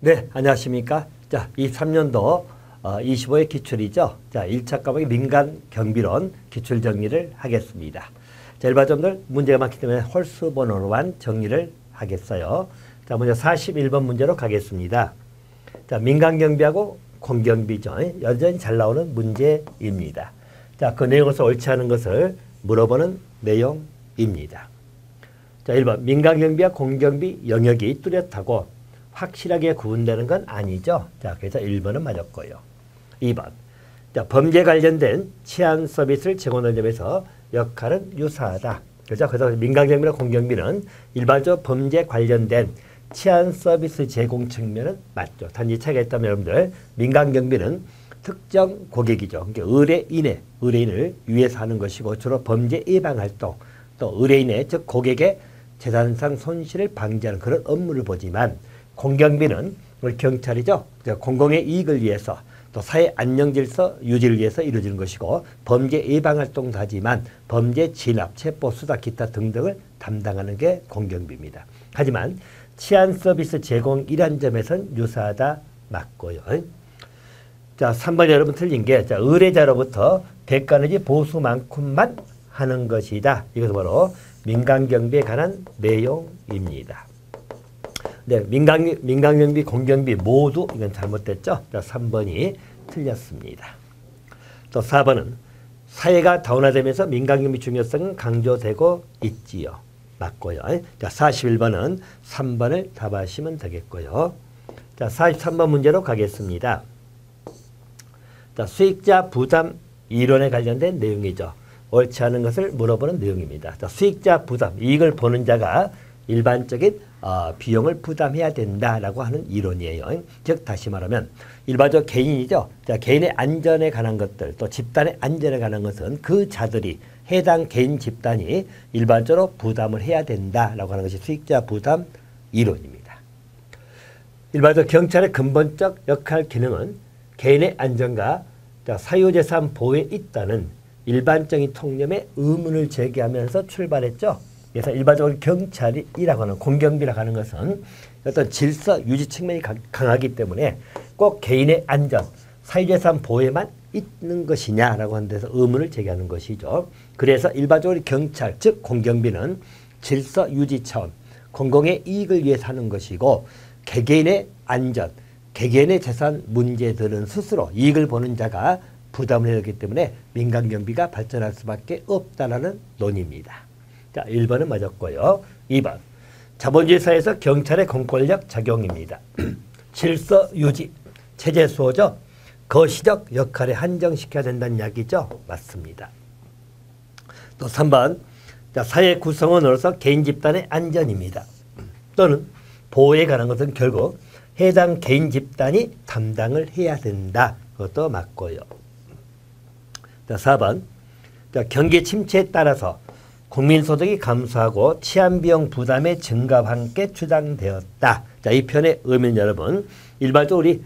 네, 안녕하십니까. 자, 23년도 25회 기출이죠. 자, 1차 과목의 민간경비론 기출 정리를 하겠습니다. 자, 일반점들 문제가 많기 때문에 홀수 번호로만 정리를 하겠어요. 자, 먼저 41번 문제로 가겠습니다. 자, 민간경비하고 공경비죠. 여전히 잘 나오는 문제입니다. 자, 그 내용에서 옳지 않은 것을 물어보는 내용입니다. 자, 1번 민간경비와 공경비 영역이 뚜렷하고 확실하게 구분되는 건 아니죠. 자, 그래서 1번은 맞았고요. 2번. 자, 범죄 관련된 치안 서비스를 제공하는 점에서 역할은 유사하다. 그렇죠? 그래서 민간경비나 공경비는 일반적으로 범죄 관련된 치안 서비스 제공 측면은 맞죠. 단지 차이가 있다면 여러분들 민간경비는 특정 고객이죠. 그러니까 의뢰인을 위해서 하는 것이고 주로 범죄 예방 활동 또 의뢰인의 즉 고객의 재산상 손실을 방지하는 그런 업무를 보지만 공경비는 우리 경찰이죠. 공공의 이익을 위해서 또 사회 안녕 질서 유지를 위해서 이루어지는 것이고 범죄 예방 활동도 하지만 범죄 진압, 체포, 수사, 기타 등등을 담당하는 게 공경비입니다. 하지만 치안 서비스 제공이란 점에서는 유사하다 맞고요. 자, 3번 여러분 틀린 게 자, 의뢰자로부터 대가 내지 보수만큼만 하는 것이다. 이것은 바로 민간경비에 관한 내용입니다. 네, 민간경비, 공경비 모두 이건 잘못됐죠. 자, 3번이 틀렸습니다. 또 4번은 사회가 다원화되면서 민간경비 중요성은 강조되고 있지요. 맞고요. 자, 41번은 3번을 답하시면 되겠고요. 자, 43번 문제로 가겠습니다. 자, 수익자 부담 이론에 관련된 내용이죠. 옳지 않은 것을 물어보는 내용입니다. 자, 수익자 부담, 이익을 보는 자가 일반적인 비용을 부담해야 된다라고 하는 이론이에요. 즉 다시 말하면 일반적 개인이죠. 자, 개인의 안전에 관한 것들 또 집단의 안전에 관한 것은 그 자들이 해당 개인 집단이 일반적으로 부담을 해야 된다라고 하는 것이 수익자 부담 이론입니다. 일반적 경찰의 근본적 역할 기능은 개인의 안전과 사유재산 보호에 있다는 일반적인 통념의 의문을 제기하면서 출발했죠. 그래서 일반적으로 경찰이라고 하는 공경비라고 하는 것은 어떤 질서 유지 측면이 강하기 때문에 꼭 개인의 안전, 사유재산 보호에만 있는 것이냐라고 하는 데서 의문을 제기하는 것이죠. 그래서 일반적으로 경찰, 즉 공경비는 질서 유지 차원, 공공의 이익을 위해서 하는 것이고 개개인의 안전, 개개인의 재산 문제들은 스스로 이익을 보는 자가 부담을 해야 하기 때문에 민간경비가 발전할 수밖에 없다는 논의입니다. 자, 1번은 맞았고요. 2번. 자본주의 사회에서 경찰의 공권력 작용입니다. 질서 유지, 체제 수호죠. 거시적 역할에 한정시켜야 된다는 이야기죠. 맞습니다. 또 3번. 자, 사회 구성원으로서 개인 집단의 안전입니다. 또는 보호에 관한 것은 결국 해당 개인 집단이 담당을 해야 된다. 그것도 맞고요. 자, 4번. 자, 경기 침체에 따라서 국민소득이 감소하고 치안비용 부담의 증가와 함께 주장되었다. 자, 이 편의 의미는 여러분 일반적으로 우리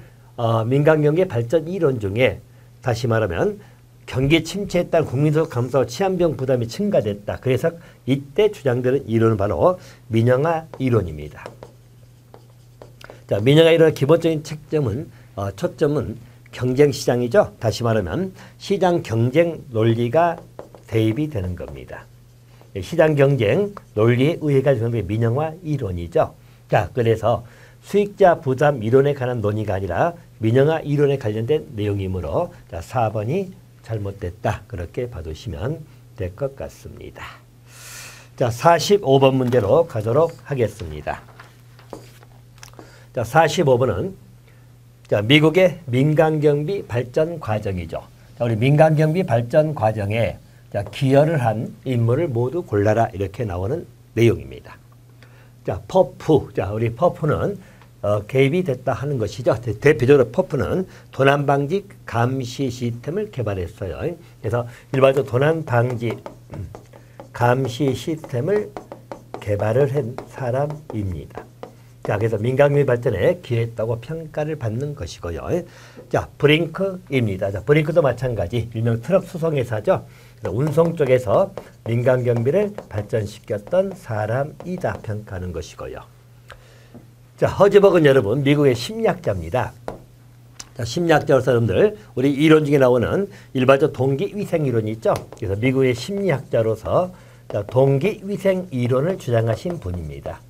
민간경제 발전 이론 중에 다시 말하면 경기 침체에 따른 국민소득 감소하고 치안비용 부담이 증가됐다. 그래서 이때 주장되는 이론은 바로 민영화 이론입니다. 자, 민영화 이론의 기본적인 초점은 경쟁시장이죠. 다시 말하면 시장 경쟁 논리가 대입이 되는 겁니다. 시장 경쟁 논리에 의해 가지고 민영화 이론이죠. 자, 그래서 수익자 부담 이론에 관한 논의가 아니라 민영화 이론에 관련된 내용이므로 자, 4번이 잘못됐다. 그렇게 봐두시면 될 것 같습니다. 자, 45번 문제로 가도록 하겠습니다. 자, 45번은 자, 미국의 민간경비 발전 과정이죠. 자, 우리 민간경비 발전 과정에 자, 기여를 한 인물을 모두 골라라 이렇게 나오는 내용입니다. 자, 퍼프. 자, 우리 퍼프는 개입이 됐다 하는 것이죠. 대표적으로 퍼프는 도난 방지 감시 시스템을 개발했어요. 그래서 일반적으로 도난 방지 감시 시스템을 개발을 한 사람입니다. 자, 그래서 민간경비 발전에 기여했다고 평가를 받는 것이고요. 자, 브링크입니다. 자, 브링크도 마찬가지 일명 트럭 수송회사죠. 운송 쪽에서 민간경비를 발전시켰던 사람이다 평가하는 것이고요. 자, 허즈버그는 여러분 미국의 심리학자입니다. 자, 심리학자로서 여러분들 우리 이론 중에 나오는 일반적 동기위생 이론이 있죠. 그래서 미국의 심리학자로서 자, 동기위생 이론을 주장하신 분입니다.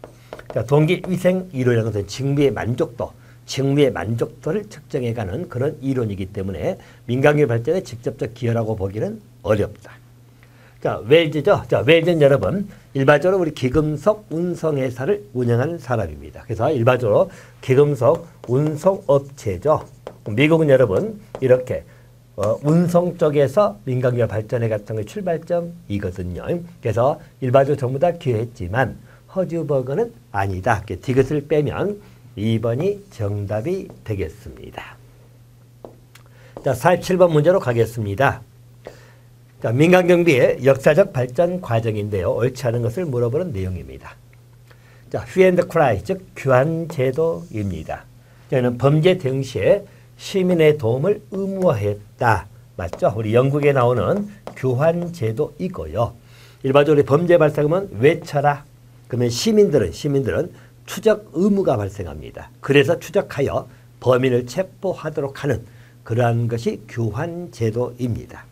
자, 동기위생 이론이라는 것은 직무의 만족도를 측정해가는 그런 이론이기 때문에 민간기업 발전에 직접적 기여라고 보기는 어렵다. 자, 웰즈죠. 자, 웰즈는 여러분 일반적으로 우리 기금속 운송회사를 운영하는 사람입니다. 그래서 일반적으로 기금속 운송업체죠. 미국은 여러분 이렇게 운송 쪽에서 민간기업 발전해 갔던 게 출발점이거든요. 그래서 일반적으로 전부 다 기여했지만 허즈버그는 아니다. 디귿을 빼면 2번이 정답이 되겠습니다. 자, 47번 문제로 가겠습니다. 자, 민간경비의 역사적 발전 과정인데요. 옳지 않은 것을 물어보는 내용입니다. 자, hue and cry, 즉 규환제도입니다. 저는 범죄 대응 시에 시민의 도움을 의무화했다. 맞죠? 우리 영국에 나오는 규환제도이고요. 일반적으로 범죄 발생하면 외쳐라. 그러면 시민들은 추적 의무가 발생합니다. 그래서 추적하여 범인을 체포하도록 하는 그러한 것이 규환제도입니다.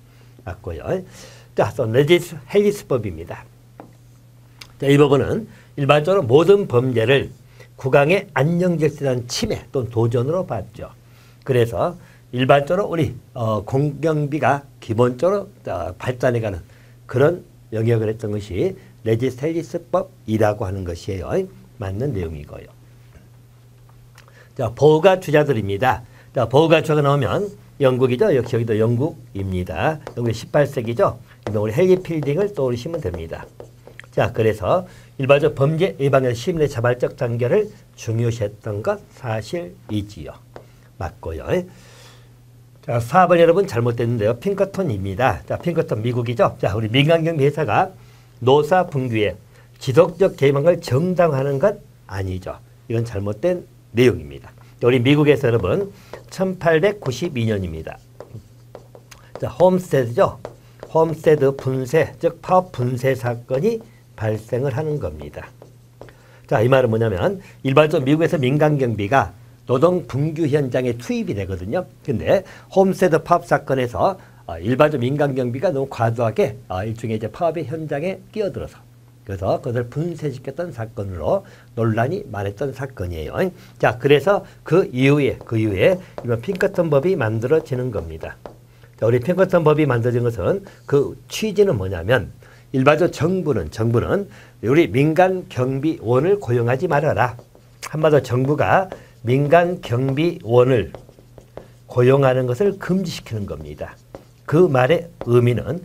맞고요. 자, 레지스 헬리스법입니다. 자, 이 법은 일반적으로 모든 범죄를 국왕의 안녕질서한 침해 또는 도전으로 봤죠. 그래서 일반적으로 우리 공경비가 기본적으로 발전해가는 그런 영역을 했던 것이 레지스 헬리스법이라고 하는 것이에요. 맞는 내용이고요. 자, 보호가 주자들입니다. 자, 보호가 주자가 나오면 영국이죠. 역시 여기도 영국입니다. 영국이 18세기죠. 우리 헨리 필딩을 떠올리시면 됩니다. 자, 그래서 일반적 범죄 예방의 시민의 자발적 단결을 중요시했던 것 사실이지요. 맞고요. 자, 4번 여러분 잘못됐는데요. 핑커턴입니다. 자, 핑커턴 미국이죠. 자, 우리 민간경비 회사가 노사 분규에 지속적 개입한 걸 정당화하는 것 아니죠. 이건 잘못된 내용입니다. 우리 미국에서 여러분 1892년입니다. 자, 홈스테드죠. 홈스테드 분쇄, 즉 파업 분쇄 사건이 발생을 하는 겁니다. 자, 이 말은 뭐냐면 일반적으로 미국에서 민간경비가 노동 분규 현장에 투입이 되거든요. 근데 홈스테드 파업 사건에서 일반적 민간경비가 너무 과도하게 일종의 이제 파업의 현장에 끼어들어서 그래서 그것을 분쇄시켰던 사건으로 논란이 많았던 사건이에요. 자, 그래서 그 이후에 이번 핑커턴 법이 만들어지는 겁니다. 자, 우리 핑커턴 법이 만들어진 것은 그 취지는 뭐냐면 일반적으로 정부는 우리 민간 경비원을 고용하지 말아라. 한마디로 정부가 민간 경비원을 고용하는 것을 금지시키는 겁니다. 그 말의 의미는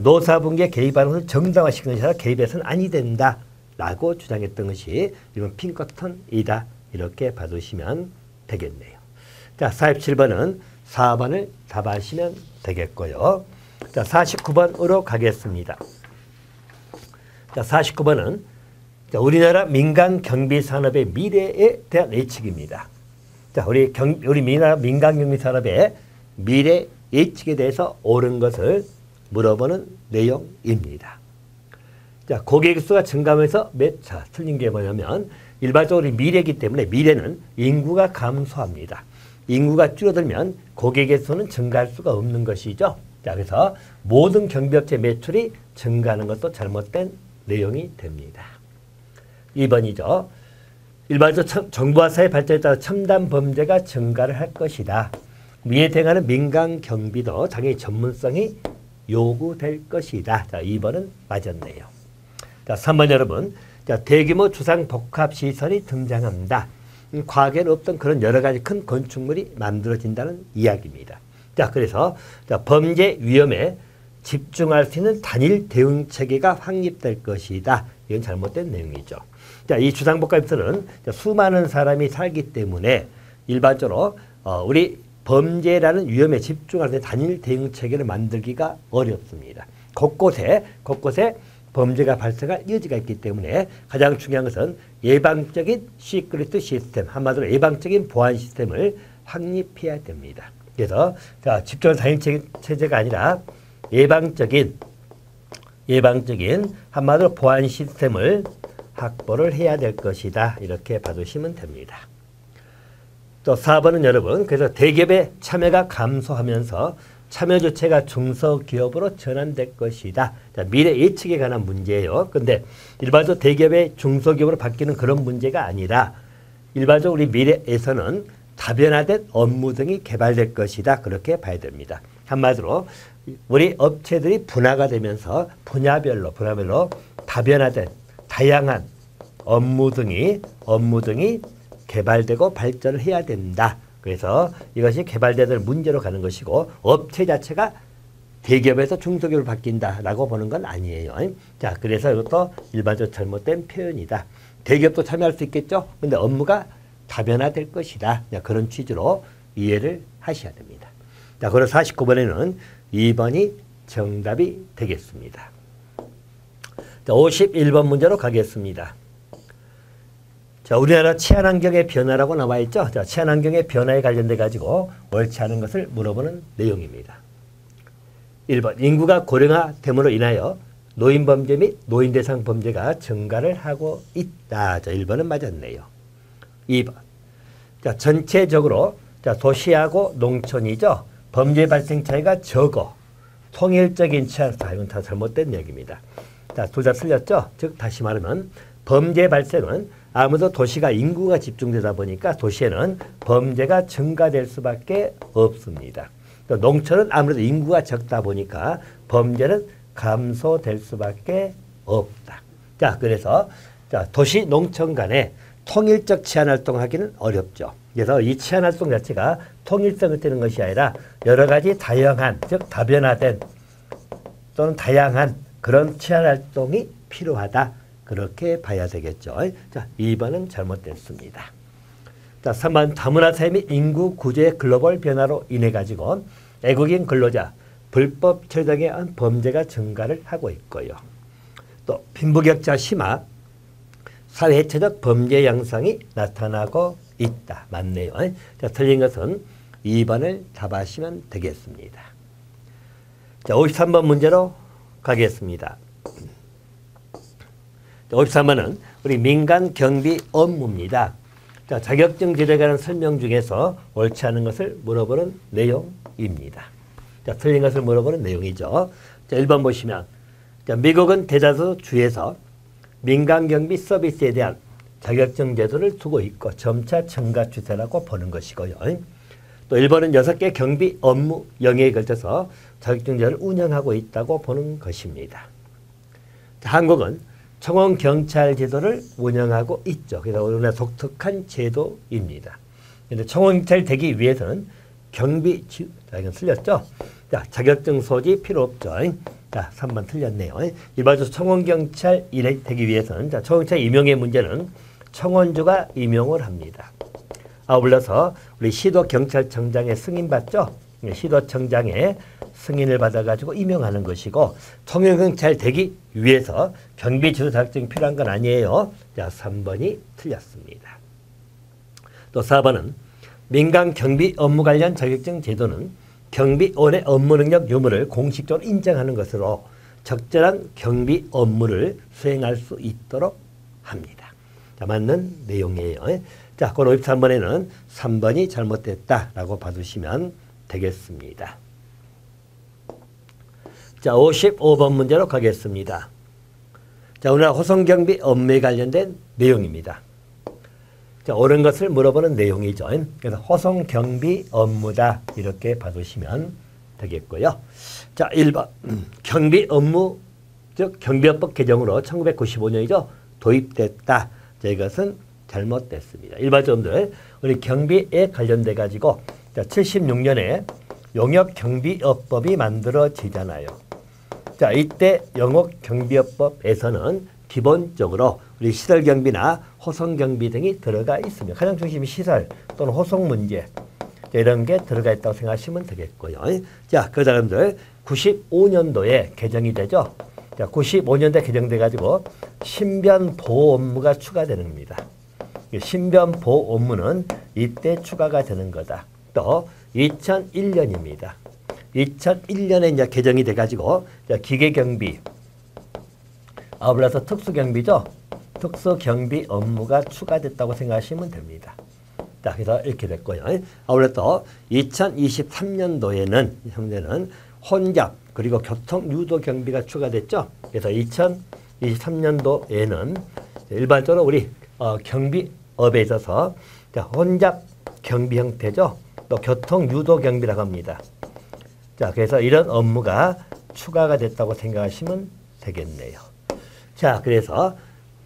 노사분기에 개입하는 것을 정당화시키는 것이 아니라 개입해서는 아니 된다라고 주장했던 것이 이번 핑커턴이다. 이렇게 봐주시면 되겠네요. 자, 47번은 4번을 답하시면 되겠고요. 자, 49번으로 가겠습니다. 자, 49번은 우리나라 민간 경비 산업의 미래에 대한 예측입니다. 자, 우리 민간 경비 산업의 미래 예측에 대해서 옳은 것을 물어보는 내용입니다. 자, 고객 수가 증가하면서 자, 틀린 게 뭐냐면 일반적으로 미래이기 때문에 미래는 인구가 감소합니다. 인구가 줄어들면 고객의 수는 증가할 수가 없는 것이죠. 자, 그래서 모든 경비업체 매출이 증가하는 것도 잘못된 내용이 됩니다. 2번이죠. 일반적으로 정부와 사회 발전에 따라 첨단 범죄가 증가를 할 것이다. 이에 대응하는 민간 경비도 당연히 전문성이 요구될 것이다. 자, 2번은 맞았네요. 자, 3번 여러분. 자, 대규모 주상복합시설이 등장합니다. 과거에는 없던 그런 여러 가지 큰 건축물이 만들어진다는 이야기입니다. 자, 그래서 범죄 위험에 집중할 수 있는 단일 대응 체계가 확립될 것이다. 이건 잘못된 내용이죠. 자, 이 주상복합시설은 수많은 사람이 살기 때문에 일반적으로 우리 범죄라는 위험에 집중할 때 단일 대응 체계를 만들기가 어렵습니다. 곳곳에 범죄가 발생할 여지가 있기 때문에 가장 중요한 것은 예방적인 시크릿 시스템, 한마디로 예방적인 보안 시스템을 확립해야 됩니다. 그래서 자, 집중한 단일 체제가 아니라 예방적인 한마디로 보안 시스템을 확보를 해야 될 것이다. 이렇게 봐두시면 됩니다. 또 4번은 여러분, 그래서 대기업의 참여가 감소하면서 참여 주체가 중소기업으로 전환될 것이다. 자, 미래 예측에 관한 문제예요. 근데 일반적으로 대기업의 중소기업으로 바뀌는 그런 문제가 아니라 일반적으로 우리 미래에서는 다변화된 업무 등이 개발될 것이다. 그렇게 봐야 됩니다. 한마디로 우리 업체들이 분화가 되면서 분야별로 다변화된 다양한 업무 등이 개발되고 발전을 해야 된다. 그래서 이것이 개발되는 문제로 가는 것이고 업체 자체가 대기업에서 중소기업으로 바뀐다라고 보는 건 아니에요. 자, 그래서 이것도 일반적으로 잘못된 표현이다. 대기업도 참여할 수 있겠죠. 근데 업무가 다변화될 것이다. 그런 취지로 이해를 하셔야 됩니다. 자, 그래서 49번에는 2번이 정답이 되겠습니다. 자, 51번 문제로 가겠습니다. 자, 우리나라 치안환경의 변화라고 나와 있죠. 자, 치안환경의 변화에 관련돼 가지고 옳지 않은 것을 물어보는 내용입니다. 1번, 인구가 고령화됨으로 인하여 노인 범죄 및 노인 대상 범죄가 증가를 하고 있다. 자, 1번은 맞았네요. 2번, 자, 전체적으로 자, 도시하고 농촌이죠. 범죄 발생 차이가 적어 통일적인 치안, 이건 다 잘못된 얘기입니다. 자, 둘 다 틀렸죠. 즉 다시 말하면 범죄 발생은 아무래도 도시가 인구가 집중되다 보니까 도시에는 범죄가 증가될 수밖에 없습니다. 또 농촌은 아무래도 인구가 적다 보니까 범죄는 감소될 수밖에 없다. 자, 그래서 자, 도시 농촌 간에 통일적 치안 활동하기는 어렵죠. 그래서 이 치안 활동 자체가 통일성을 띠는 것이 아니라 여러 가지 다양한, 즉 다변화된 또는 다양한 그런 치안 활동이 필요하다. 그렇게 봐야 되겠죠. 자, 2번은 잘못됐습니다. 자, 3번 다문화 사회 및 인구 구조의 글로벌 변화로 인해 가지고 외국인 근로자 불법 체류 등의 범죄가 증가를 하고 있고요. 또 빈부격차 심화, 사회체적 범죄 양상이 나타나고 있다. 맞네요. 자, 틀린 것은 2번을 답하시면 되겠습니다. 자, 53번 문제로 가겠습니다. 53번은 우리 민간 경비 업무입니다. 자, 자격증 제도에 관한 설명 중에서 옳지 않은 것을 물어보는 내용입니다. 자, 틀린 것을 물어보는 내용이죠. 자, 1번 보시면 자, 미국은 대다수 주에서 민간 경비 서비스에 대한 자격증 제도를 두고 있고 점차 증가 추세라고 보는 것이고요. 또 1번은 6개 경비 업무 영역에 걸쳐서 자격증 제도를 운영하고 있다고 보는 것입니다. 자, 한국은 청원 경찰 제도를 운영하고 있죠. 그래서 우리나라 독특한 제도입니다. 그런데 청원 경찰 되기 위해서는 경비, 자, 이건 틀렸죠. 자, 자격증 소지 필요 없죠. 자, 3번 틀렸네요. 일반적으로 청원 경찰 일이 되기 위해서는 자, 청원 경찰 임용의 문제는 청원주가 임용을 합니다. 아울러서 우리 시도 경찰청장의 승인 받죠. 시도청장의 승인을 받아가지고 임명하는 것이고 청원경찰 되기 위해서 경비지도 자격증이 필요한 건 아니에요. 자, 3번이 틀렸습니다. 또 4번은 민간 경비 업무 관련 자격증 제도는 경비원의 업무 능력 유무를 공식적으로 인정하는 것으로 적절한 경비 업무를 수행할 수 있도록 합니다. 자, 맞는 내용이에요. 자, 그 53번에는 3번이 잘못됐다라고 봐두시면 되겠습니다. 자, 55번 문제로 가겠습니다. 자, 우리나라 호송경비 업무에 관련된 내용입니다. 자, 옳은 것을 물어보는 내용이죠. 그래서 호송경비 업무다 이렇게 봐두시면 되겠고요. 자, 1번 경비 업무, 즉 경비업법 개정으로 1995년이죠. 도입됐다. 자, 이것은 잘못됐습니다. 일반적으로 우리 경비에 관련돼 가지고 76년에 용역경비업법이 만들어지잖아요. 자, 이때 용역경비업법에서는 기본적으로 우리 시설경비나 호송경비 등이 들어가 있습니다. 가장 중심이 시설 또는 호송 문제 이런 게 들어가 있다고 생각하시면 되겠고요. 자, 그 사람들 95년도에 개정이 되죠. 자, 95년도에 개정돼 가지고 신변보호 업무가 추가되는 겁니다. 신변보호 업무는 이때 추가가 되는 거다. 또 2001년입니다. 2001년에 이제 개정이 돼가지고 기계경비, 아울러서 특수경비죠. 특수경비 업무가 추가됐다고 생각하시면 됩니다. 자, 그래서 이렇게 됐고요. 아울러 또 2023년도에는 현재는 혼잡 그리고 교통 유도 경비가 추가됐죠. 그래서 2023년도에는 일반적으로 우리 경비업에 있어서 혼잡 경비 형태죠. 또 교통 유도 경비라고 합니다. 자, 그래서 이런 업무가 추가가 됐다고 생각하시면 되겠네요. 자, 그래서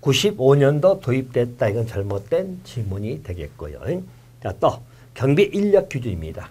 95년도 도입됐다. 이건 잘못된 지문이 되겠고요. 자, 또 경비 인력 기준입니다.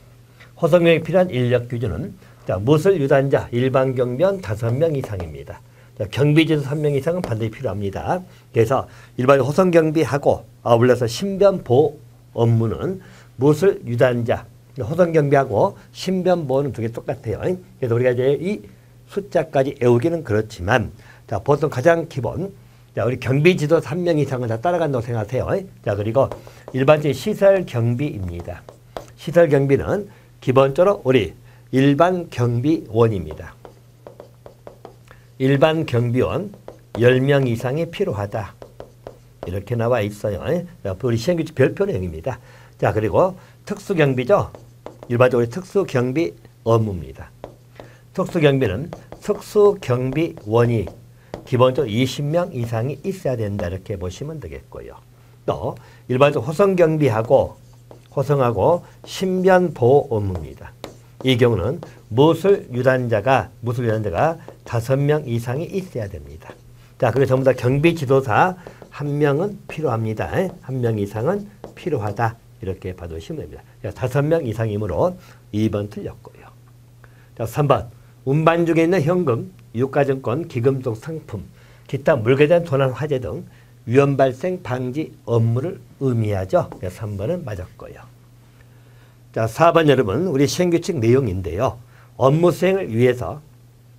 호송경비에 필요한 인력 기준은 자, 무술 유단자 일반 경비원 5명 이상입니다. 자, 경비지도 3명 이상은 반드시 필요합니다. 그래서 일반 호송 경비하고 아울러서 신변 보호 업무는 무술 유단자 호송 경비하고 신변 보호는 두 개 똑같아요. 그래서 우리가 이제 이 숫자까지 외우기는 그렇지만 자, 보통 가장 기본 자, 우리 경비지도 3명 이상은 다 따라간다고 생각하세요. 자, 그리고 일반적인 시설 경비입니다. 시설 경비는 기본적으로 우리 일반 경비원입니다. 일반 경비원 10명 이상이 필요하다. 이렇게 나와 있어요. 우리 시행규칙 별표 내용입니다. 자, 그리고 특수경비죠. 일반적으로 특수경비 업무입니다. 특수경비는 특수경비원이 기본적으로 20명 이상이 있어야 된다. 이렇게 보시면 되겠고요. 또 일반적으로 호송경비하고 호송하고 신변보호 업무입니다. 이 경우는 무술 유단자가 5명 이상이 있어야 됩니다. 자, 그게 전부 다 경비 지도사 1명은 필요합니다. 1명 이상은 필요하다. 이렇게 봐두시면 됩니다. 5명 이상이므로 2번 틀렸고요. 자, 3번 운반 중에 있는 현금, 유가증권, 기금속 상품, 기타 물건에 대한 도난 화재 등 위험 발생 방지 업무를 의미하죠. 3번은 맞았고요. 자, 4번 여러분, 우리 시행규칙 내용인데요. 업무 수행을 위해서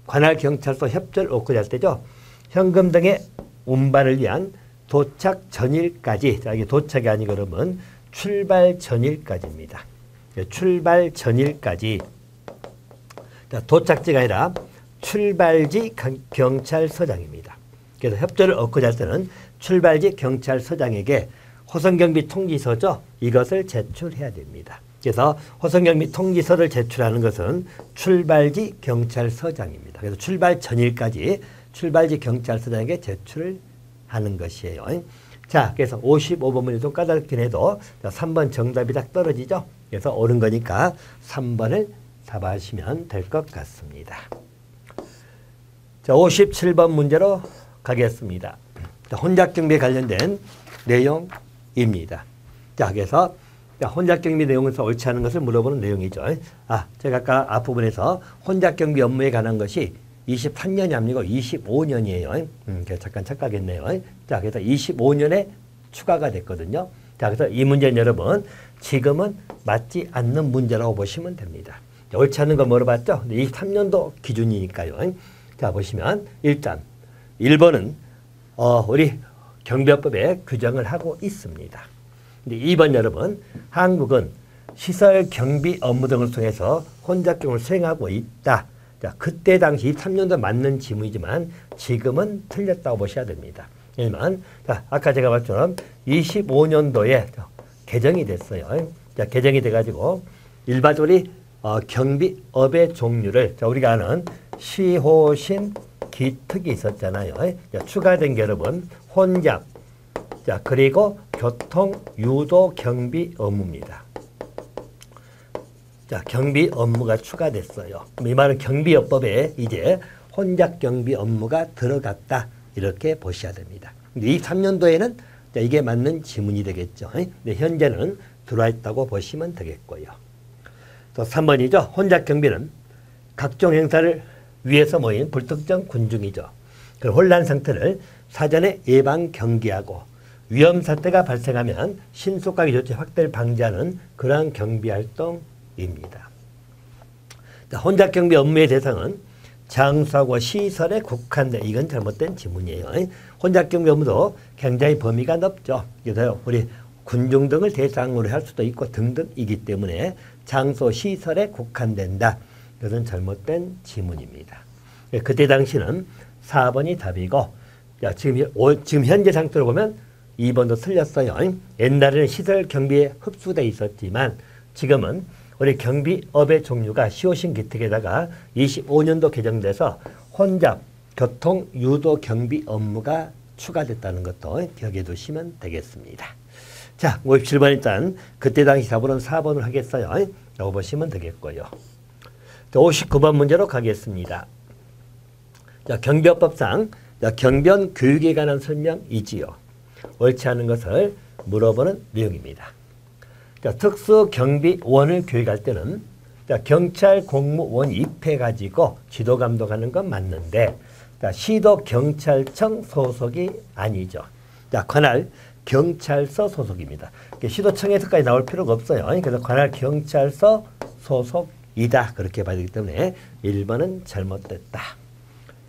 관할 경찰서 협조를 얻고자 할 때죠. 현금 등의 운반을 위한 도착 전일까지, 자, 이게 도착이 아니고 그러면 출발 전일까지입니다. 출발 전일까지. 자, 도착지가 아니라 출발지 경찰서장입니다. 그래서 협조를 얻고자 할 때는 출발지 경찰서장에게 호송경비 통지서죠. 이것을 제출해야 됩니다. 그래서 호송경비 통지서를 제출하는 것은 출발지 경찰서장입니다. 그래서 출발 전일까지 출발지 경찰서장에게 제출을 하는 것이에요. 자, 그래서 55번 문제 좀 까다롭긴 해도 3번 정답이 딱 떨어지죠. 그래서 옳은 거니까 3번을 답하시면 될 것 같습니다. 자, 57번 문제로 가겠습니다. 혼잡경비에 관련된 내용입니다. 자, 그래서 혼잡경비 내용에서 옳지 않은 것을 물어보는 내용이죠. 제가 아까 앞부분에서 혼잡경비 업무에 관한 것이 23년이 아니고 25년이에요. 잠깐 착각했네요. 자, 그래서 25년에 추가가 됐거든요. 자, 그래서 이 문제는 여러분 지금은 맞지 않는 문제라고 보시면 됩니다. 자, 옳지 않은 거 물어봤죠? 23년도 기준이니까요. 자, 보시면 일단 1번은 우리 경비업법에 규정을 하고 있습니다. 근데 2번 여러분, 한국은 시설 경비 업무 등을 통해서 혼잡경을 수행하고 있다. 자, 그때 당시 23년도 맞는 지문이지만 지금은 틀렸다고 보셔야 됩니다. 왜냐면 자, 아까 제가 말처럼 25년도에 개정이 됐어요. 자, 개정이 돼가지고 일반적으로 경비업의 종류를 자, 우리가 아는 시호신 기특이 있었잖아요. 자, 추가된 게 여러분 혼잡, 자, 그리고 교통 유도 경비 업무입니다. 자, 경비 업무가 추가됐어요. 이 말은 경비업법에 이제 혼잡 경비 업무가 들어갔다. 이렇게 보셔야 됩니다. 23년도에는 이게 맞는 지문이 되겠죠. 근데 현재는 들어와 있다고 보시면 되겠고요. 또 3번이죠. 혼잡 경비는 각종 행사를 위해서 모인 불특정 군중이죠. 그 혼란 상태를 사전에 예방 경계하고 위험 사태가 발생하면 신속하게 조치 확대를 방지하는 그러한 경비 활동입니다. 혼잡 경비 업무의 대상은 장소하고 시설에 국한된 이건 잘못된 지문이에요. 혼잡 경비 업무도 굉장히 범위가 넓죠. 그래서 우리 군중 등을 대상으로 할 수도 있고 등등이기 때문에 장소 시설에 국한된다. 이것은 잘못된 지문입니다. 그때 당시는 4번이 답이고 자, 지금 현재 상태로 보면 2번도 틀렸어요. 옛날에는 시설 경비에 흡수돼 있었지만 지금은 우리 경비업의 종류가 시오신 기특에다가 25년도 개정돼서 혼잡, 교통, 유도 경비 업무가 추가됐다는 것도 기억해 두시면 되겠습니다. 자, 57번 일단 그때 당시 답으로는 4번을 하겠어요. 라고 보시면 되겠고요. 59번 문제로 가겠습니다. 자, 경비업법상 경비원 교육에 관한 설명이지요. 옳지 않은 것을 물어보는 내용입니다. 자, 특수경비원을 교육할 때는 경찰 공무원이 입회가지고 지도 감독하는 건 맞는데 시도경찰청 소속이 아니죠. 자, 관할 경찰서 소속입니다. 시도청에서까지 나올 필요가 없어요. 그래서 관할 경찰서 소속이다. 그렇게 봐야 되기 때문에 1번은 잘못됐다.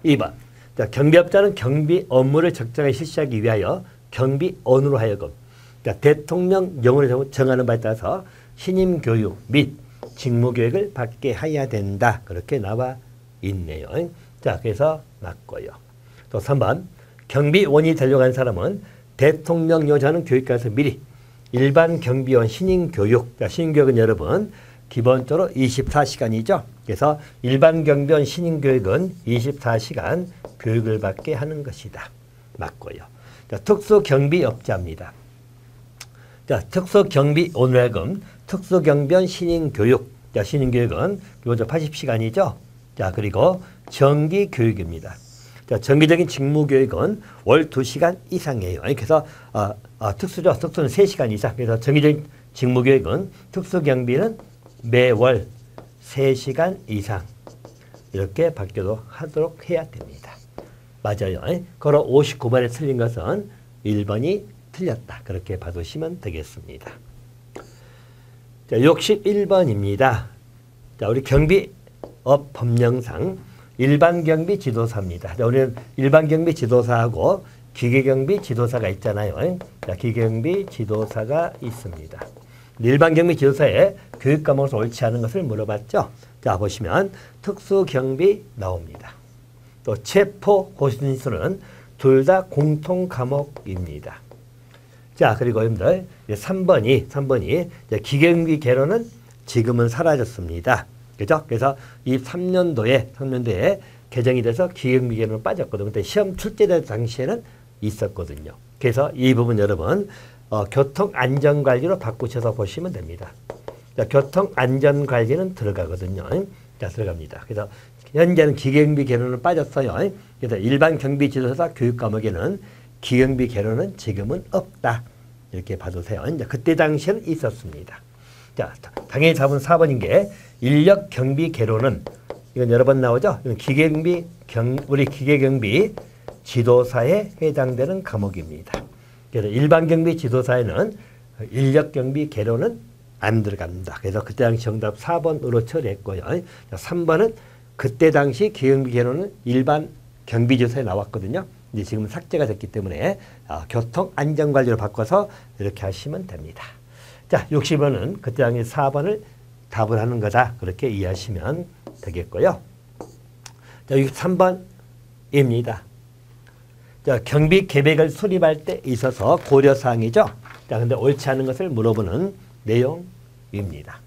2번. 자, 경비업자는 경비 업무를 적절하게 실시하기 위하여 경비원으로 하여금 대통령령으로 정하는 바에 따라서 신임 교육 및 직무교육을 받게 해야 된다. 그렇게 나와 있네요. 자, 그래서 맞고요. 또 3번. 경비원이 되려고 하는 사람은 대통령 요구하는 교육과에서 미리 일반 경비원 신임 교육. 자, 신임 교육은 여러분 기본적으로 24시간이죠. 그래서 일반 경비원 신임 교육은 24시간 교육을 받게 하는 것이다. 맞고요. 자, 특수경비업자입니다. 자, 특수경비원회금, 특수경비원 신임교육. 자, 신임교육은 기본적으로 80시간이죠. 자, 그리고 정기교육입니다. 자, 정기적인 직무교육은 월 2시간 이상이에요. 그래서 특수죠. 특수는 3시간 이상. 그래서 정기적인 직무교육은 특수경비는 매월 3시간 이상 이렇게 받기도 하도록 해야 됩니다. 맞아요. 그럼 59번에 틀린 것은 1번이 틀렸다. 그렇게 봐두시면 되겠습니다. 자, 61번입니다. 자, 우리 경비업 법령상 일반 경비 지도사입니다. 자, 우리는 일반 경비 지도사하고 기계경비 지도사가 있잖아요. 자, 기계경비 지도사가 있습니다. 일반 경비 지도사의 교육 과목에서 옳지 않은 것을 물어봤죠. 자, 보시면 특수경비 나옵니다. 또 체포 호신술은 둘 다 공통 과목입니다. 자, 그리고 여러분들 3번이 기계경비 개론은 지금은 사라졌습니다. 그죠? 그래서 이 3년도에 개정이 돼서 기계경비 개론은 빠졌거든요. 근데 시험 출제될 당시에는 있었거든요. 그래서 이 부분 여러분 교통안전관리로 바꾸셔서 보시면 됩니다. 자, 교통안전관리는 들어가거든요. 자, 들어갑니다. 그래서 현재는 기계경비 개론은 빠졌어요. 그래서 일반 경비 지도사 교육 과목에는 기계경비 개론은 지금은 없다. 이렇게 봐두세요. 이제 그때 당시에는 있었습니다. 자, 당연히 답은 4번인 게 인력 경비 개론은 이건 여러 번 나오죠. 이건 우리 기계경비 지도사에 해당되는 과목입니다. 그래서 일반 경비 지도사에는 인력 경비 개론은 안 들어갑니다. 그래서 그때 당시 정답 4번으로 처리했고요. 3번은 그때 당시 기계경비 개론은 일반 경비지도사에 나왔거든요. 이제 지금 삭제가 됐기 때문에 교통안전관리로 바꿔서 이렇게 하시면 됩니다. 자, 60번은 그때 당시 4번을 답을 하는 거다. 그렇게 이해하시면 되겠고요. 자, 63번입니다. 자, 경비 계획을 수립할 때 있어서 고려사항이죠. 자, 근데 옳지 않은 것을 물어보는 내용입니다.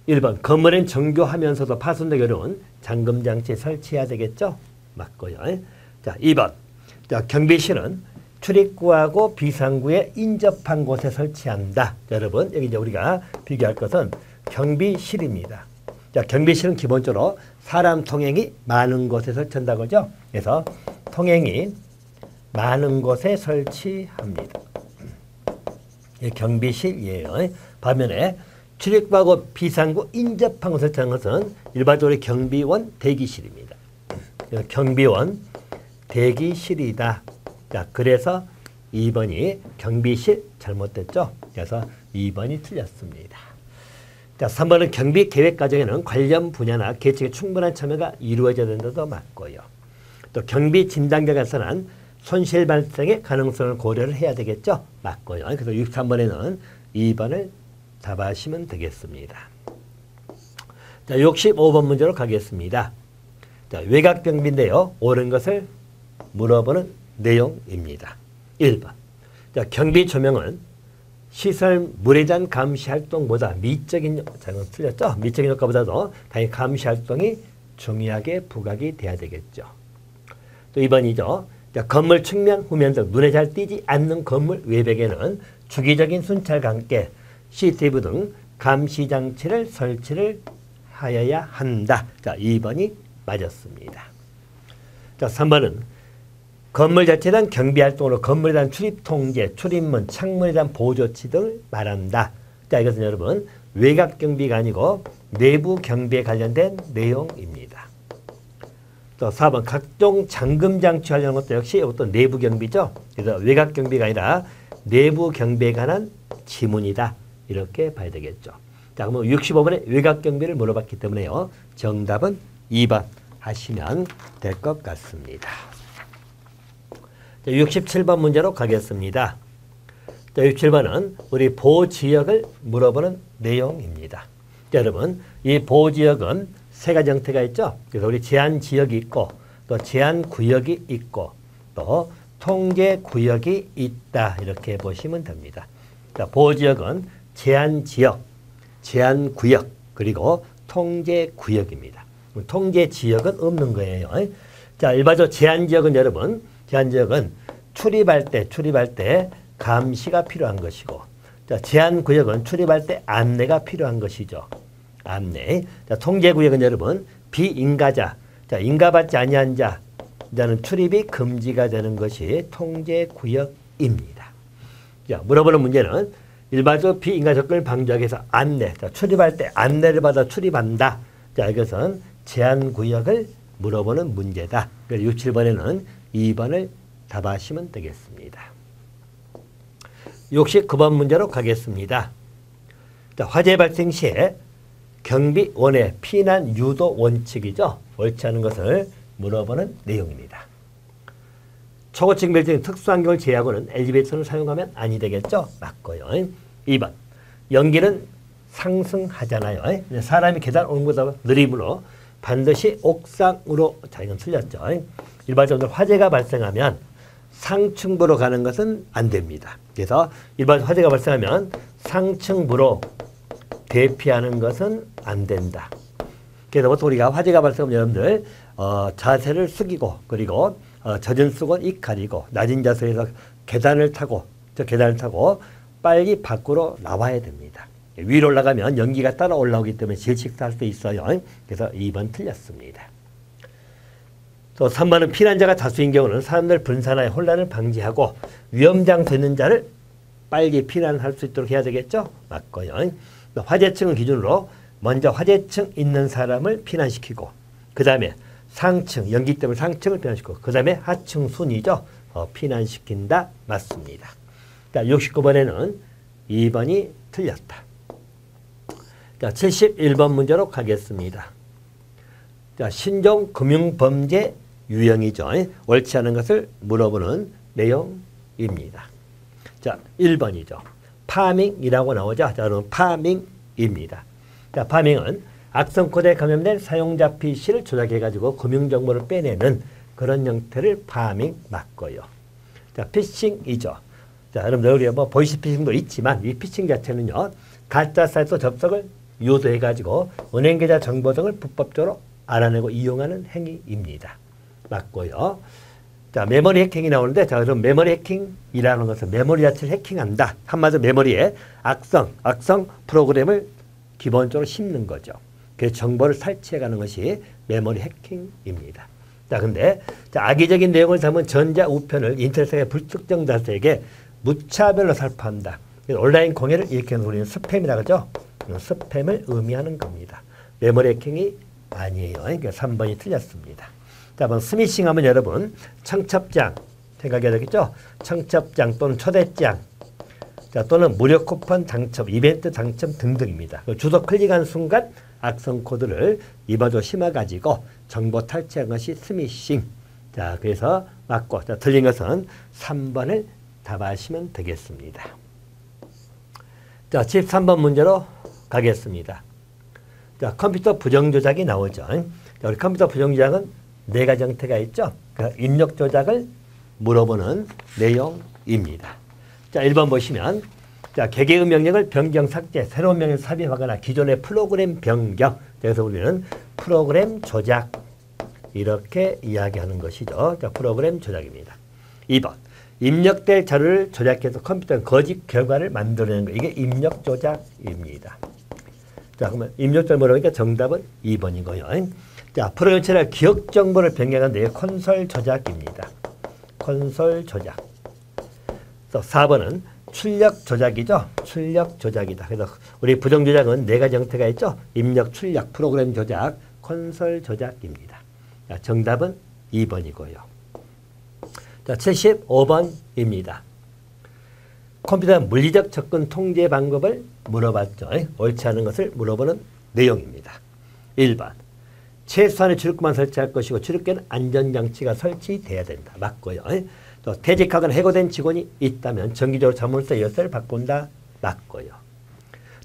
1번, 건물엔 정교하면서도 파손되기 어려운 잠금장치 설치해야 되겠죠? 맞고요. 자, 2번, 자, 경비실은 출입구하고 비상구에 인접한 곳에 설치한다. 자, 여러분, 여기 이제 우리가 비교할 것은 경비실입니다. 자, 경비실은 기본적으로 사람 통행이 많은 곳에 설치한다고 하죠. 그래서 통행이 많은 곳에 설치합니다. 경비실이에요. 반면에 출입구하고 비상구 인접한 곳에 설치하는 것은 일반적으로 경비원 대기실입니다. 경비원 대기실이다. 자, 그래서 2번이 경비실 잘못됐죠. 그래서 2번이 틀렸습니다. 자, 3번은 경비 계획 과정에는 관련 분야나 계층의 충분한 참여가 이루어져야 된다도 맞고요. 또 경비 진단과 관련한 손실 발생의 가능성을 고려를 해야 되겠죠. 맞고요. 그래서 63번에는 2번을 답하시면 되겠습니다. 자, 65번 문제로 가겠습니다. 자, 외곽경비인데요. 옳은 것을 물어보는 내용입니다. 1번. 자, 경비 조명은 시설 물에 대한 감시 활동보다 미적인, 잠깐 틀렸죠? 미적인 효과보다도 당연히 감시 활동이 중요하게 부각이 돼야 되겠죠. 또 2번이죠. 자, 건물 측면, 후면 등 눈에 잘 띄지 않는 건물 외벽에는 주기적인 순찰과 함께 CCTV 등 감시 장치를 설치를 하여야 한다. 자, 2번이 맞았습니다. 자, 3번은 건물 자체에 대한 경비 활동으로 건물에 대한 출입 통제, 출입문, 창문에 대한 보호 조치 등을 말한다. 자, 이것은 여러분 외곽 경비가 아니고 내부 경비에 관련된 내용입니다. 또 4번 각종 잠금 장치 하려는 것도 역시 이것도 내부 경비죠. 그래서 외곽 경비가 아니라 내부 경비에 관한 지문이다. 이렇게 봐야 되겠죠. 자, 그러면 65번에 외곽 경비를 물어봤기 때문에요. 정답은 2번 하시면 될 것 같습니다. 자, 67번 문제로 가겠습니다. 자, 67번은 우리 보호지역을 물어보는 내용입니다. 자, 여러분 이 보호지역은 세 가지 형태가 있죠. 그래서 우리 제한지역이 있고 또 제한구역이 있고 또 통제구역이 있다. 이렇게 보시면 됩니다. 자, 보호지역은 제한지역, 제한구역 그리고 통제구역입니다. 통제지역은 없는 거예요. 자, 일반적으로 제한지역은 여러분 제한지역은 출입할 때 감시가 필요한 것이고 자, 제한구역은 출입할 때 안내가 필요한 것이죠. 안내. 자, 통제구역은 여러분 비인가자, 자, 인가받지 아니한 자는 출입이 금지가 되는 것이 통제구역입니다. 자, 물어보는 문제는 일반적으로 비인가 접근을 방지하기 위해서 안내, 자, 출입할 때 안내를 받아 출입한다. 자, 이것은 제한구역을 물어보는 문제다. 그래서 67번에는 2번을 답하시면 되겠습니다. 69번 문제로 가겠습니다. 자, 화재 발생 시에 경비원의 피난 유도 원칙이죠. 옳지 않은 것을 물어보는 내용입니다. 초고층 빌딩 특수환경을 제외하고는 엘리베이터를 사용하면 아니 되겠죠. 맞고요. 2번 연기는 상승하잖아요. 사람이 계단 오는 것보다 느림으로 반드시 옥상으로. 자, 이건 틀렸죠. 일반적으로 화재가 발생하면 상층부로 가는 것은 안 됩니다. 그래서 일반 화재가 발생하면 상층부로 대피하는 것은 안 된다. 그래서 보통 우리가 화재가 발생하면 여러분들 자세를 숙이고 그리고 젖은 속은 입 가리고 낮은 자세에서 계단을 타고 빨리 밖으로 나와야 됩니다. 위로 올라가면 연기가 따라 올라오기 때문에 질식도 할 수 있어요. 그래서 2번 틀렸습니다. 또 3번은 피난자가 다수인 경우는 사람들 분산하여 혼란을 방지하고 위험장소에 있는 자를 빨리 피난할 수 있도록 해야 되겠죠. 맞고요. 화재층을 기준으로 먼저 화재층 있는 사람을 피난시키고 그 다음에 상층, 연기 때문에 상층을 피난시키고 그 다음에 하층 순이죠. 피난시킨다. 맞습니다. 자, 69번에는 2번이 틀렸다. 자, 71번 문제로 가겠습니다. 자, 신종금융범죄 유형이죠. 옳지 않은 것을 물어보는 내용입니다. 자, 1번이죠. 파밍이라고 나오죠. 자, 그럼 파밍입니다. 자, 파밍은 악성 코드에 감염된 사용자 PC를 조작해가지고 금융정보를 빼내는 그런 형태를 파밍 맞고요. 자, 피싱이죠. 자, 여러분들 우리 뭐 보이스피싱도 있지만 이 피싱 자체는요, 가짜 사이트 접속을 유도해가지고 은행 계좌 정보 등을 불법적으로 알아내고 이용하는 행위입니다. 맞고요. 자, 메모리 해킹이 나오는데, 자, 그럼 메모리 해킹이라는 것은 메모리 자체를 해킹한다. 한마디로 메모리에 악성 프로그램을 기본적으로 심는 거죠. 그 정보를 탈취해가는 것이 메모리 해킹입니다. 자, 근데 악의적인 내용을 담은 전자 우편을 인터넷상의 불특정 다수에게 무차별로 살포한다. 온라인 공해를 일으키는 우리는 스팸이라고 하죠. 스팸을 의미하는 겁니다. 메모리 해킹이 아니에요. 그러니까 3번이 틀렸습니다. 자, 한번 스미싱 하면 여러분 청첩장 생각해야 되겠죠? 청첩장 또는 초대장, 자, 또는 무료 쿠폰 당첨, 이벤트 당첨 등등입니다. 주소 클릭한 순간 악성 코드를 입어줘 심어가지고 정보 탈취한 것이 스미싱. 자, 그래서 맞고, 자, 틀린 것은 3번을 답하시면 되겠습니다. 자, 13번 문제로 가겠습니다. 자, 컴퓨터 부정 조작이 나오죠. 자, 우리 컴퓨터 부정 조작은 네 가지 형태가 있죠. 그러니까 입력 조작을 물어보는 내용입니다. 자, 1번 보시면 자, 개개의 명령을 변경, 삭제, 새로운 명령을 삽입하거나 기존의 프로그램 변경. 그래서 우리는 프로그램 조작 이렇게 이야기하는 것이죠. 자, 프로그램 조작입니다. 2번 입력될 자료를 조작해서 컴퓨터에 거짓 결과를 만들어내는 거. 이게 입력 조작입니다. 자, 그러면 입력자를 물어보니까 정답은 2번이고요. 자, 프로그램 체를 기억 정보를 변경한 데 콘솔 조작입니다. 콘솔 조작. 또 4번은 출력 조작이죠. 출력 조작이다. 그래서 우리 부정 조작은 네 가지 형태가 있죠. 입력, 출력, 프로그램 조작, 콘솔 조작입니다. 자, 정답은 2번이고요. 자, 75번입니다. 컴퓨터 물리적 접근 통제 방법을 물어봤죠. 옳지 않은 것을 물어보는 내용입니다. 1번 최소한의 출입구만 설치할 것이고 출입구에는 안전장치가 설치돼야 된다. 맞고요. 또 퇴직하거나 해고된 직원이 있다면 정기적으로 자물쇠 열쇠를 바꾼다. 맞고요.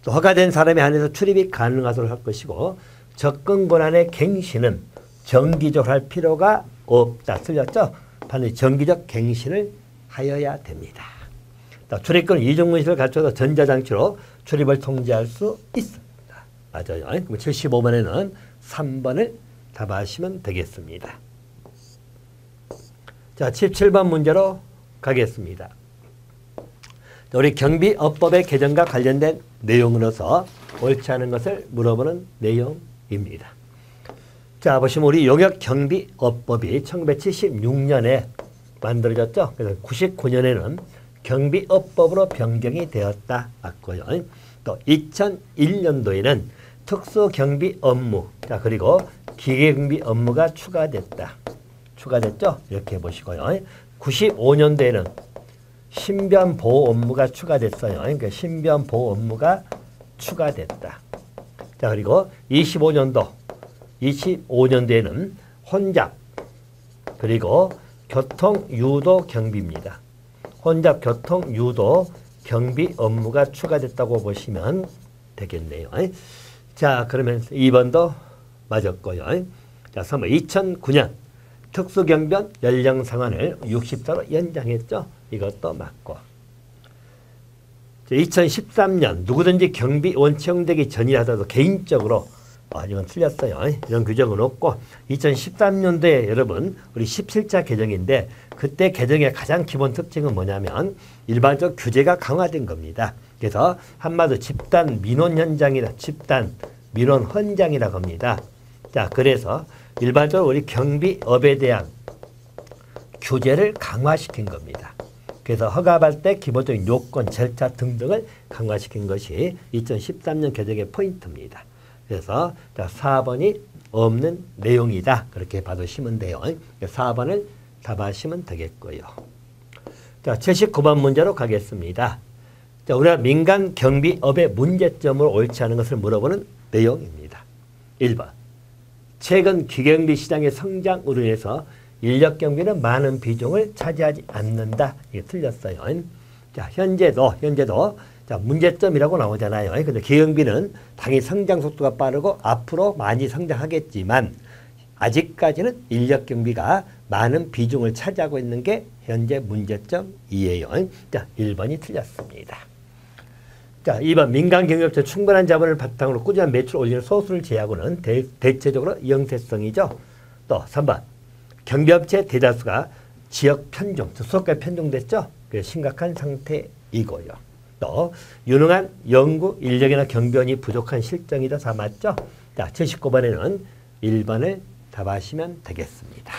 또 허가된 사람에 한해서 출입이 가능하도록 할 것이고 접근 권한의 갱신은 정기적으로 할 필요가 없다. 틀렸죠? 반드시 정기적 갱신을 하여야 됩니다. 또 출입구는 이중문신을 갖춰서 전자장치로 출입을 통제할 수 있습니다. 맞아요. 그럼 75번에는 3번을 답하시면 되겠습니다. 자, 17번 문제로 가겠습니다. 우리 경비업법의 개정과 관련된 내용으로서 옳지 않은 것을 물어보는 내용입니다. 자, 보시면 우리 용역경비업법이 1976년에 만들어졌죠. 그래서 99년에는 경비업법으로 변경이 되었다. 맞고요. 또 2001년도에는 특수경비 업무, 자, 그리고 기계경비 업무가 추가됐다. 추가됐죠? 이렇게 보시고요. 95년도에는 신변보호 업무가 추가됐어요. 그러니까 신변보호 업무가 추가됐다. 자, 그리고 25년도에는 혼잡, 그리고 교통유도 경비입니다. 혼잡 교통유도 경비 업무가 추가됐다고 보시면 되겠네요. 자, 그러면 2번도 맞았고요. 자, 3번 2009년 특수경비원 연령 상한을 60세로 연장했죠. 이것도 맞고. 2013년 누구든지 경비원 채용되기 전이라도 개인적으로 이건 틀렸어요. 이런 규정은 없고 2013년도에 여러분 우리 17차 개정인데 그때 개정의 가장 기본 특징은 뭐냐면 일반적 규제가 강화된 겁니다. 그래서 한마디로 집단 민원 현장이다. 집단 민원 헌장이라고 합니다. 자, 그래서 일반적으로 우리 경비업에 대한 규제를 강화시킨 겁니다. 그래서 허가받을 때 기본적인 요건, 절차 등등을 강화시킨 것이 2013년 개정의 포인트입니다. 그래서 자, 4번이 없는 내용이다. 그렇게 받으시면 돼요. 4번을 답하시면 되겠고요. 자, 79번 문제로 가겠습니다. 자, 우리가 민간 경비업의 문제점으로 옳지 않은 것을 물어보는 내용입니다. 1번. 최근 기경비 시장의 성장으로 인해서 인력 경비는 많은 비중을 차지하지 않는다. 이게 틀렸어요. 자, 현재도 자, 문제점이라고 나오잖아요. 근데 기경비는 당연히 성장 속도가 빠르고 앞으로 많이 성장하겠지만 아직까지는 인력 경비가 많은 비중을 차지하고 있는 게 현재 문제점이에요. 자, 1번이 틀렸습니다. 자, 2번 민간 경영업체 충분한 자본을 바탕으로 꾸준한 매출 올리는 소수를 제외하고는 대체적으로 영세성이죠. 또 3번 경비업체 대다수가 지역 편중, 수도권 편중됐죠. 그래서 심각한 상태이고요. 또 유능한 연구 인력이나 경비원이 부족한 실정이다. 다 맞죠? 자, 79번에는 1번을 답하시면 되겠습니다.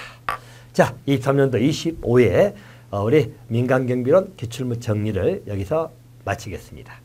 자, 23년도 25회 우리 민간경비론 기출문 정리를 여기서 마치겠습니다.